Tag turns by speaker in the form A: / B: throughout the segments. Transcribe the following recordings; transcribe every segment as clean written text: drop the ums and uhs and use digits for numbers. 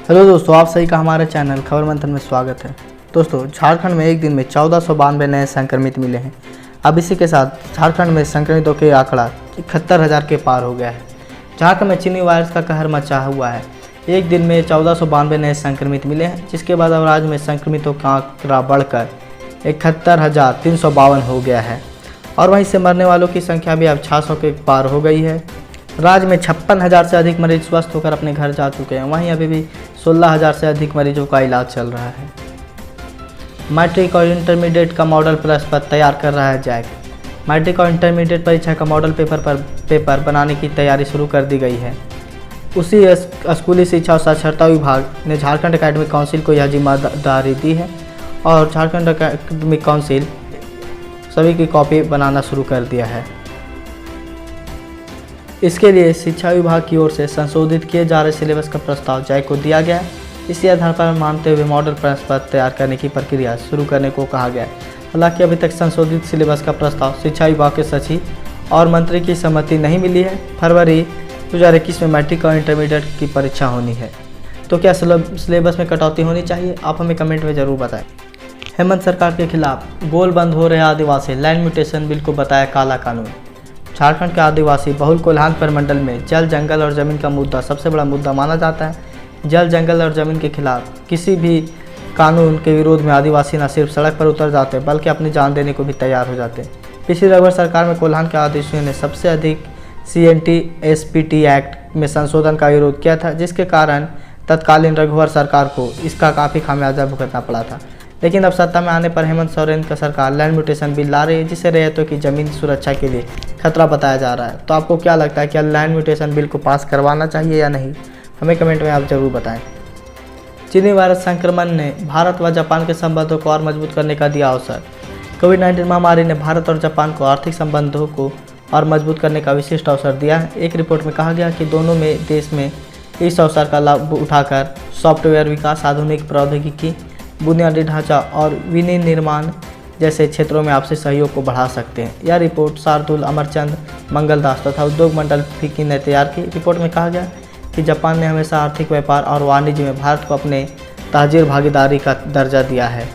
A: Hello दोस्तों, आप सभी का हमारे चैनल खबर मंथन में स्वागत है। दोस्तों, झारखंड में एक दिन में 1492 नए संक्रमित मिले हैं। अब इसी के साथ झारखंड में संक्रमितों के आंकड़ा 71,000 के पार हो गया है। झारखंड में चीनी वायरस का कहर मचा हुआ है। एक दिन में 1492 नए संक्रमित मिले हैं, जिसके बाद अब राज्य में संक्रमितों का आंकड़ा बढ़कर 71,352 हो गया है और वहीं से मरने वालों की संख्या भी अब 600 के पार हो गई है। राज्य में 56,000 से अधिक मरीज स्वस्थ होकर अपने घर जा चुके हैं। वहीं अभी भी 16,000 से अधिक मरीजों का इलाज चल रहा है। मैट्रिक और इंटरमीडिएट का मॉडल प्रश्न पत्र तैयार कर रहा है जैक। मैट्रिक और इंटरमीडिएट परीक्षा का मॉडल पेपर बनाने की तैयारी शुरू कर दी गई है। उसी स्कूली शिक्षा और साक्षरता विभाग ने झारखंड एकेडमिक काउंसिल को यह जिम्मेदारी दी है और झारखंड एकेडमिक काउंसिल सभी की कॉपी बनाना शुरू कर दिया है। इसके लिए शिक्षा विभाग की ओर से संशोधित किए जा रहे सिलेबस का प्रस्ताव जैक को दिया गया है। इसी आधार पर मानते हुए मॉडल प्रश्न पत्र तैयार करने की प्रक्रिया शुरू करने को कहा गया है। हालांकि अभी तक संशोधित सिलेबस का प्रस्ताव शिक्षा विभाग के सचिव और मंत्री की सहमति नहीं मिली है। फरवरी 2021 में मैट्रिक और इंटरमीडिएट की परीक्षा होनी है। तो क्या सिलेबस में कटौती होनी चाहिए? आप हमें कमेंट में ज़रूर बताएं। हेमंत सरकार के खिलाफ गोल बंद हो रहे आदिवासी लैंड म्यूटेशन बिल को बताया काला कानून। झारखंड के आदिवासी बहुल कोल्हान प्रमंडल में जल, जंगल और ज़मीन का मुद्दा सबसे बड़ा मुद्दा माना जाता है। जल, जंगल और ज़मीन के खिलाफ किसी भी कानून के विरोध में आदिवासी न सिर्फ सड़क पर उतर जाते बल्कि अपनी जान देने को भी तैयार हो जाते। पिछली रघुवर सरकार में कोल्हान के आदिवासियों ने सबसे अधिक CNT-SPT एक्ट में संशोधन का विरोध किया था, जिसके कारण तत्कालीन रघुवर सरकार को इसका काफ़ी खामियाजा भुगतना पड़ा था। लेकिन अब सत्ता में आने पर हेमंत सोरेन का सरकार लैंड म्यूटेशन बिल ला रही है, जिसे रैयतों की ज़मीन सुरक्षा के लिए खतरा बताया जा रहा है। तो आपको क्या लगता है, क्या लैंड म्यूटेशन बिल को पास करवाना चाहिए या नहीं? हमें कमेंट में आप ज़रूर बताएं। चीनी वायरस संक्रमण ने भारत व जापान के संबंधों को और मजबूत करने का दिया अवसर। कोविड-19 महामारी ने भारत और जापान को आर्थिक संबंधों को और मजबूत करने का विशिष्ट अवसर दिया है। एक रिपोर्ट में कहा गया कि दोनों में देश में इस अवसर का लाभ उठाकर सॉफ्टवेयर विकास, आधुनिक प्रौद्योगिकी, बुनियादी ढांचा और विनिर्माण जैसे क्षेत्रों में आपसी सहयोग को बढ़ा सकते हैं। यह रिपोर्ट शार्दुल अमरचंद मंगलदास तथा उद्योग मंडल फिक्की ने तैयार की। रिपोर्ट में कहा गया कि जापान ने हमेशा आर्थिक व्यापार और वाणिज्य में भारत को अपने ताजीर भागीदारी का दर्जा दिया है।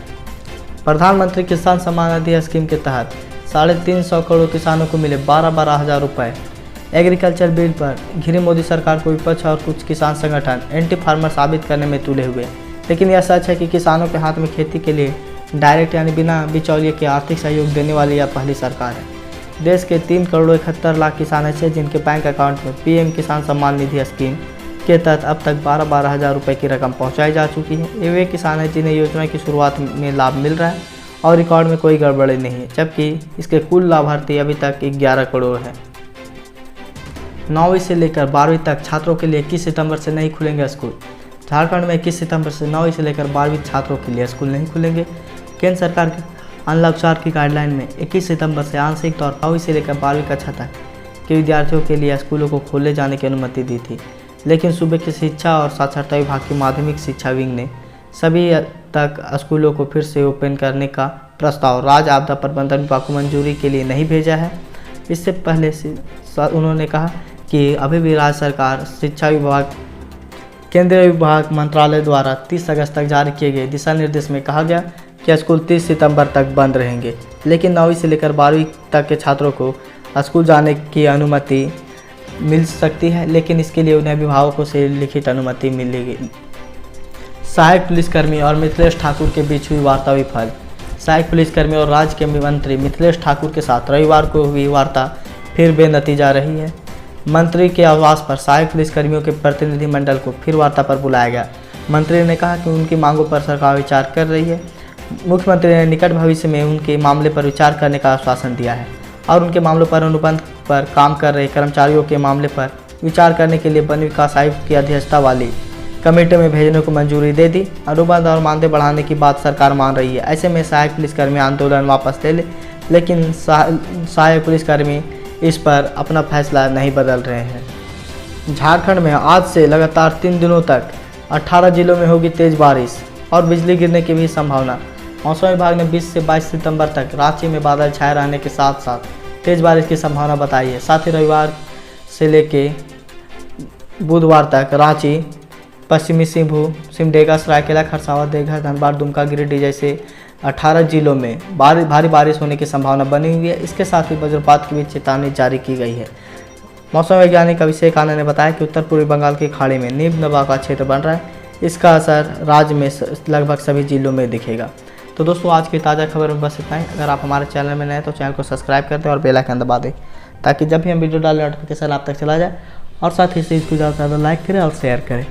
A: प्रधानमंत्री किसान सम्मान निधि स्कीम के तहत 350 करोड़ किसानों को मिले 12,000 रुपये। एग्रीकल्चर बिल पर घिरी मोदी सरकार को विपक्ष और कुछ किसान संगठन एंटी फार्मर साबित करने में तुले हुए। लेकिन यह सच है कि किसानों के हाथ में खेती के लिए डायरेक्ट यानी बिना बिचौलिए के आर्थिक सहयोग देने वाली यह पहली सरकार है। देश के 3 करोड़ 71 लाख किसान ऐसे हैं जिनके बैंक अकाउंट में PM किसान सम्मान निधि स्कीम के तहत अब तक 12,000 रुपये की रकम पहुंचाई जा चुकी है। ये वे किसान हैं जिन्हें योजना की शुरुआत में लाभ मिल रहा है और रिकॉर्ड में कोई गड़बड़ी नहीं है, जबकि इसके कुल लाभार्थी अभी तक 11 करोड़ है। 9वीं से लेकर 12वीं तक छात्रों के लिए 21 सितंबर से नहीं खुलेंगे स्कूल। झारखंड में 21 सितंबर से 9वीं से लेकर 12वीं छात्रों के लिए स्कूल नहीं खुलेंगे। केंद्र सरकार के अनलॉक 4 की गाइडलाइन में 21 सितंबर से आंशिक तौर पर 9वीं से लेकर 12वीं कक्षा तक के विद्यार्थियों के लिए स्कूलों को खोले जाने की अनुमति दी थी। लेकिन सूबे की शिक्षा और साक्षरता विभाग की माध्यमिक शिक्षा विंग ने सभी तक स्कूलों को फिर से ओपन करने का प्रस्ताव राज्य आपदा प्रबंधन विभाग को मंजूरी के लिए नहीं भेजा है। इससे पहले उन्होंने कहा कि अभी भी राज्य सरकार शिक्षा विभाग केंद्रीय विभाग मंत्रालय द्वारा 30 अगस्त तक जारी किए गए दिशा निर्देश में कहा गया कि स्कूल 30 सितंबर तक बंद रहेंगे। लेकिन 9वीं से लेकर 12वीं तक के छात्रों को स्कूल जाने की अनुमति मिल सकती है, लेकिन इसके लिए उन्हें अभिभावकों से लिखित अनुमति मिलेगी। सहायक पुलिसकर्मी और मिथिलेश ठाकुर के बीच हुई वार्ता विफल। सहायक पुलिसकर्मी और राज्य के मंत्री मिथिलेश ठाकुर के साथ रविवार को हुई वार्ता फिर बेनतीजा रही है। मंत्री के आवास पर सहायक पुलिसकर्मियों के प्रतिनिधिमंडल को फिर वार्ता पर बुलाया गया। मंत्री ने कहा कि उनकी मांगों पर सरकार विचार कर रही है। मुख्यमंत्री ने निकट भविष्य में उनके मामले पर विचार करने का आश्वासन दिया है और उनके मामलों पर अनुबंध पर काम कर रहे कर्मचारियों के मामले पर विचार करने के लिए वन विकास आयुक्त की अध्यक्षता वाली कमेटी में भेजने को मंजूरी दे दी। अनुबंध और मानदेय बढ़ाने की बात सरकार मान रही है। ऐसे में सहायक पुलिसकर्मी आंदोलन वापस ले लेकिन सहायक पुलिसकर्मी इस पर अपना फैसला नहीं बदल रहे हैं। झारखंड में आज से लगातार 3 दिनों तक 18 जिलों में होगी तेज बारिश और बिजली गिरने की भी संभावना। मौसम विभाग ने 20 से 22 सितंबर तक रांची में बादल छाए रहने के साथ साथ तेज बारिश की संभावना बताई है। साथ ही रविवार से लेकर बुधवार तक रांची, पश्चिमी सिंहभूम, सिमडेगा, सरायकेला, खरसावां, देवघर, धनबाद, दुमका, गिरिडीह जैसे 18 जिलों में भारी बारिश होने की संभावना बनी हुई है। इसके साथ ही वज्रपात की भी चेतावनी जारी की गई है। मौसम वैज्ञानिक अभिषेक आनंद ने बताया कि उत्तर पूर्वी बंगाल की खाड़ी में निम्न दबाव का क्षेत्र बन रहा है। इसका असर राज्य में लगभग सभी जिलों में दिखेगा। तो दोस्तों, आज की ताज़ा खबर में बस इतना ही। अगर आप हमारे चैनल में नए हैं तो चैनल को सब्सक्राइब कर दें और बेल आइकन दबा दें, ताकि जब भी हम वीडियो डालें नोटिफिकेशन आप तक चला जाए। और साथ ही इस चीज़ को ज़्यादा से ज़्यादा लाइक करें और शेयर करें।